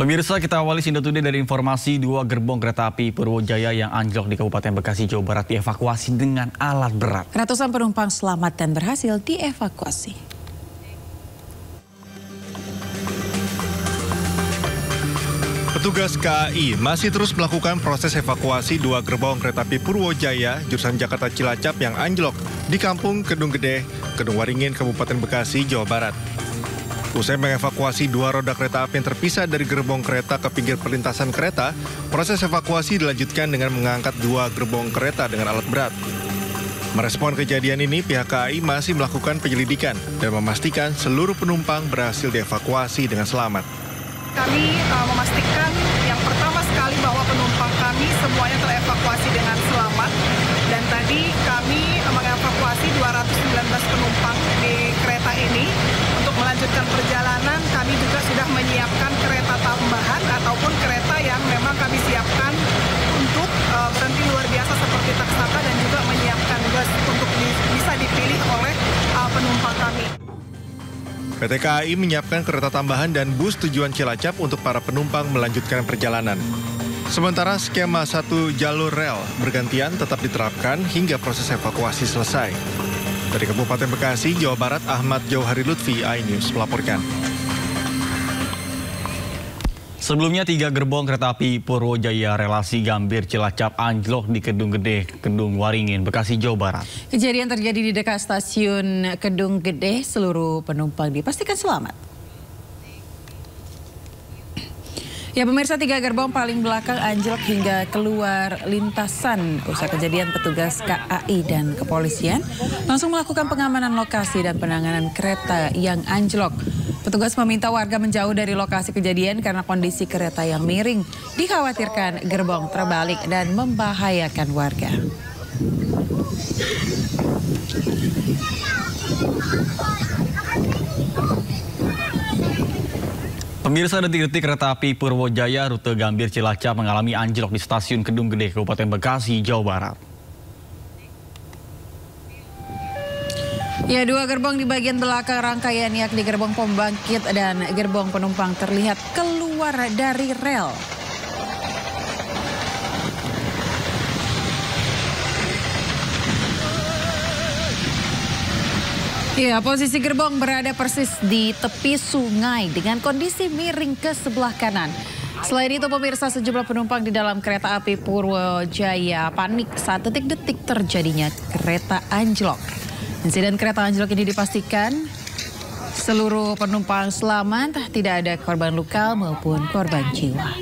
Pemirsa, kita awali Sindo Today dari informasi dua gerbong kereta api Purwojaya yang anjlok di Kabupaten Bekasi, Jawa Barat dievakuasi dengan alat berat. Ratusan penumpang selamat dan berhasil dievakuasi. Petugas KAI masih terus melakukan proses evakuasi dua gerbong kereta api Purwojaya jurusan Jakarta Cilacap yang anjlok di Kampung Kedung Gede, Kedung Waringin, Kabupaten Bekasi, Jawa Barat. Usai mengevakuasi dua roda kereta api yang terpisah dari gerbong kereta ke pinggir perlintasan kereta, proses evakuasi dilanjutkan dengan mengangkat dua gerbong kereta dengan alat berat. Merespon kejadian ini, pihak KAI masih melakukan penyelidikan dan memastikan seluruh penumpang berhasil dievakuasi dengan selamat. Kami memastikan yang pertama sekali bahwa penumpang kami semuanya terevakuasi dengan selamat. Dan tadi kami mengevakuasi 219 penumpang di kereta ini. Untuk melanjutkan perjalanan, kami juga sudah menyiapkan kereta tambahan ataupun kereta yang memang kami siapkan untuk berhenti luar biasa seperti Taksaka dan juga menyiapkan bus untuk bisa dipilih oleh penumpang kami. PT KAI menyiapkan kereta tambahan dan bus tujuan Cilacap untuk para penumpang melanjutkan perjalanan. Sementara skema satu jalur rel bergantian tetap diterapkan hingga proses evakuasi selesai. Dari Kabupaten Bekasi, Jawa Barat, Ahmad Jauhari Lutfi, iNews melaporkan. Sebelumnya, 3 gerbong kereta api Purwojaya relasi Gambir Cilacap anjlok di Kedung Gede, Kedung Waringin, Bekasi, Jawa Barat. Kejadian terjadi di dekat stasiun Kedung Gede. Seluruh penumpang dipastikan selamat. Ya pemirsa, 3 gerbong paling belakang anjlok hingga keluar lintasan. Usai kejadian, petugas KAI dan kepolisian langsung melakukan pengamanan lokasi dan penanganan kereta yang anjlok. Petugas meminta warga menjauh dari lokasi kejadian karena kondisi kereta yang miring. Dikhawatirkan gerbong terbalik dan membahayakan warga. Pemirsa, detik-detik kereta api Purwojaya rute Gambir Cilacap mengalami anjlok di stasiun Kedung Gede, Kabupaten Bekasi, Jawa Barat. Ya, 2 gerbong di bagian belakang rangkaian yakni gerbong pembangkit dan gerbong penumpang terlihat keluar dari rel. Ya, posisi gerbong berada persis di tepi sungai dengan kondisi miring ke sebelah kanan. Selain itu pemirsa, sejumlah penumpang di dalam kereta api Purwojaya panik saat detik-detik terjadinya kereta anjlok. Insiden kereta anjlok ini dipastikan seluruh penumpang selamat, tidak ada korban luka maupun korban jiwa.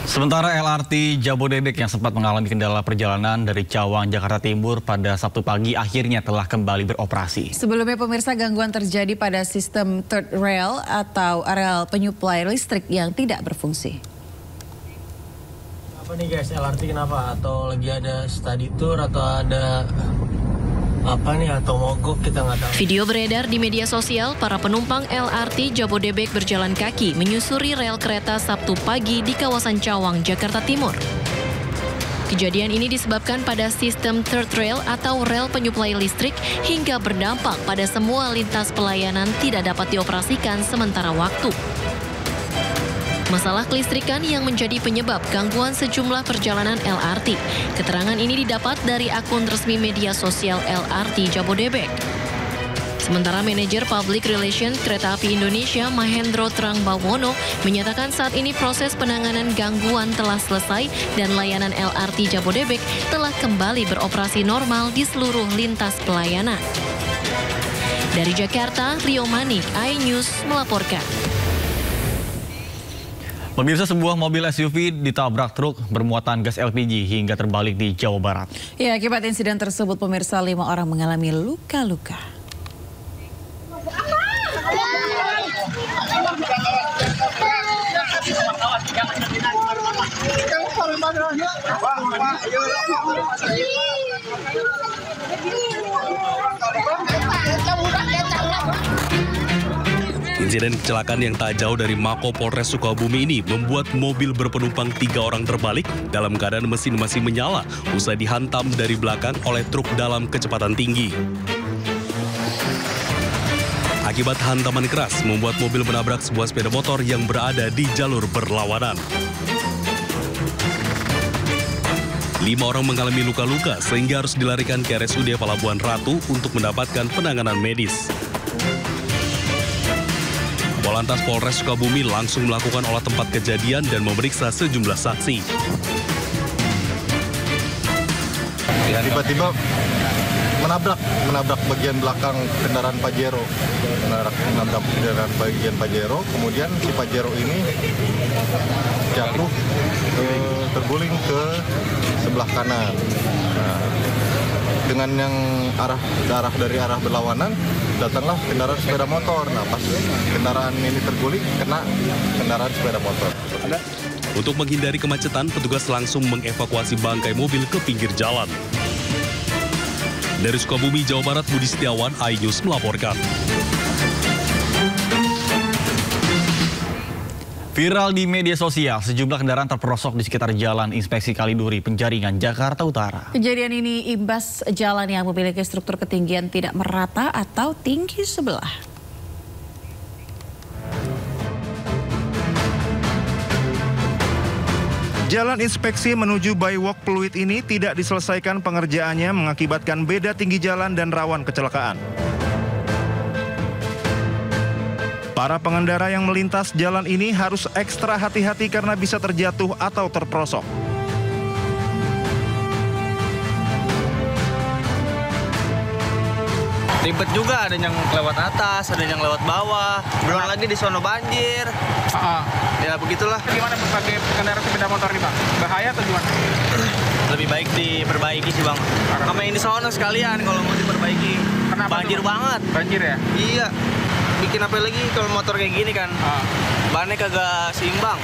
Sementara LRT Jabodebek yang sempat mengalami kendala perjalanan dari Cawang, Jakarta Timur pada Sabtu pagi akhirnya telah kembali beroperasi. Sebelumnya pemirsa, gangguan terjadi pada sistem third rail atau areal penyuplai listrik yang tidak berfungsi. Apa nih guys, LRT kenapa? Atau lagi ada study tour atau ada apa nih, atau mogok, kita nggak tahu. Video beredar di media sosial, para penumpang LRT Jabodebek berjalan kaki menyusuri rel kereta Sabtu pagi di kawasan Cawang, Jakarta Timur. Kejadian ini disebabkan pada sistem third rail atau rel penyuplai listrik hingga berdampak pada semua lintas pelayanan tidak dapat dioperasikan sementara waktu. Masalah kelistrikan yang menjadi penyebab gangguan sejumlah perjalanan LRT. Keterangan ini didapat dari akun resmi media sosial LRT Jabodebek. Sementara manajer Public Relations Kereta Api Indonesia Mahendro Trangbawono menyatakan saat ini proses penanganan gangguan telah selesai dan layanan LRT Jabodebek telah kembali beroperasi normal di seluruh lintas pelayanan. Dari Jakarta, Rio Manik, iNews melaporkan. Pemirsa, sebuah mobil SUV ditabrak truk bermuatan gas LPG hingga terbalik di Jawa Barat. Ya, akibat insiden tersebut pemirsa 5 orang mengalami luka-luka. Insiden kecelakaan yang tak jauh dari Mako Polres Sukabumi ini membuat mobil berpenumpang 3 orang terbalik dalam keadaan mesin masih menyala usai dihantam dari belakang oleh truk dalam kecepatan tinggi. Akibat hantaman keras membuat mobil menabrak sebuah sepeda motor yang berada di jalur berlawanan. 5 orang mengalami luka-luka sehingga harus dilarikan ke RSUD Pelabuhan Ratu untuk mendapatkan penanganan medis. Polantas Polres Sukabumi langsung melakukan olah tempat kejadian dan memeriksa sejumlah saksi. Tiba-tiba menabrak bagian belakang kendaraan Pajero, menabrak kendaraan bagian Pajero. Kemudian si Pajero ini jatuh, terguling ke sebelah kanan. Nah, dengan yang dari arah berlawanan, datanglah kendaraan sepeda motor. Nah, pas kendaraan ini terguling, kena kendaraan sepeda motor. Untuk menghindari kemacetan, petugas langsung mengevakuasi bangkai mobil ke pinggir jalan. Dari Sukabumi, Jawa Barat, Budi Setiawan, iNews melaporkan. Viral di media sosial, sejumlah kendaraan terperosok di sekitar Jalan Inspeksi Kaliduri, Penjaringan, Jakarta Utara. Kejadian ini imbas jalan yang memiliki struktur ketinggian tidak merata atau tinggi sebelah. Jalan inspeksi menuju Baiwok Pluit ini tidak diselesaikan pengerjaannya mengakibatkan beda tinggi jalan dan rawan kecelakaan. Para pengendara yang melintas jalan ini harus ekstra hati-hati karena bisa terjatuh atau terperosok. Ribet juga, ada yang lewat atas, ada yang lewat bawah. Belum lagi di sono banjir. Ya begitulah. Gimana sebagai pengendara sepeda motor nih Bang? Bahaya atau gimana? Lebih baik diperbaiki sih Bang. Sama yang di sono sekalian kalau mau diperbaiki. Kenapa banjir tuh, banget. Banjir ya? Iya. Bikin apa lagi kalau motor kayak gini kan? Bannya kagak seimbang.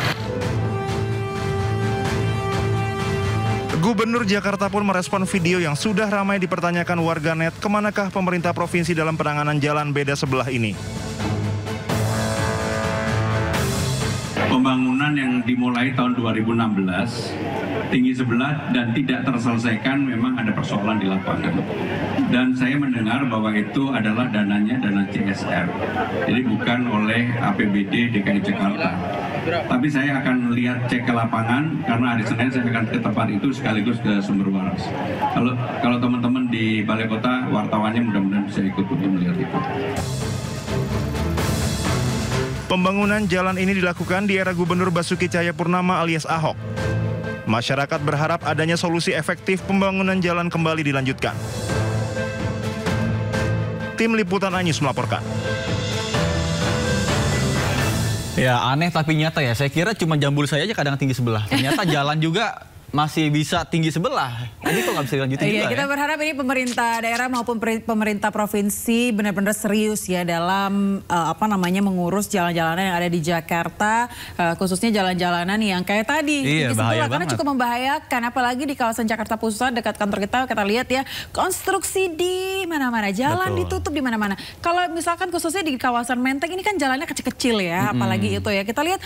Gubernur Jakarta pun merespon video yang sudah ramai dipertanyakan warganet, kemanakah pemerintah provinsi dalam penanganan jalan beda sebelah ini. Pembangunan yang dimulai tahun 2016, tinggi sebelah dan tidak terselesaikan, memang ada persoalan di lapangan. Dan saya mendengar bahwa itu adalah dananya dana CSR, jadi bukan oleh APBD DKI Jakarta. Tapi saya akan lihat cek ke lapangan, karena hari Senin saya akan ke tempat itu sekaligus ke sumber waras. Kalau teman-teman di Balai Kota, wartawannya mudah-mudahan bisa ikut untuk melihat itu. Pembangunan jalan ini dilakukan di era Gubernur Basuki Cahayapurnama alias Ahok. Masyarakat berharap adanya solusi efektif pembangunan jalan kembali dilanjutkan. Tim Liputan iNews melaporkan. Ya aneh tapi nyata ya, saya kira cuma jambul saya aja kadang tinggi sebelah. Ternyata jalan juga masih bisa tinggi sebelah. Jadi kok nggak bisa dilanjutin juga kita berharap ini pemerintah daerah maupun pemerintah provinsi benar-benar serius ya dalam mengurus jalan-jalanan yang ada di Jakarta, khususnya jalan-jalanan yang kayak tadi tinggi sebelah karena cukup membahayakan, apalagi di kawasan Jakarta Pusat dekat kantor kita lihat ya konstruksi di mana-mana, jalan ditutup di mana-mana. Kalau misalkan khususnya di kawasan Menteng ini kan jalannya kecil-kecil ya, apalagi itu ya kita lihat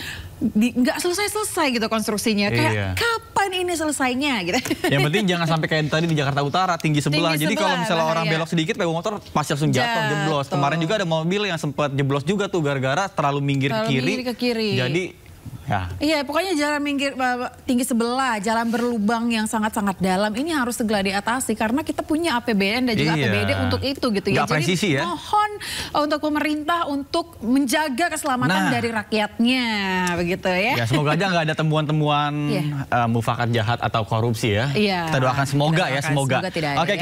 nggak selesai-selesai gitu konstruksinya. Kayak kapan ini selesainya gitu. Yang penting jangan sampai kayak tadi di Jakarta Utara tinggi sebelah. Jadi kalau misalnya orang belok sedikit pakai motor pasti langsung jatuh, jeblos. Kemarin juga ada mobil yang sempat jeblos juga tuh gara-gara terlalu minggir ke kiri. Jadi ya. Iya, pokoknya jalan tinggi sebelah, jalan berlubang yang sangat-sangat dalam ini harus segera diatasi karena kita punya APBN dan juga APBD untuk itu gitu ya. Jadi mohon untuk pemerintah untuk menjaga keselamatan dari rakyatnya begitu ya. Ya semoga aja nggak ada temuan-temuan mufakat jahat atau korupsi ya. Kita doakan semoga ya, semoga. Tidak ada, ya.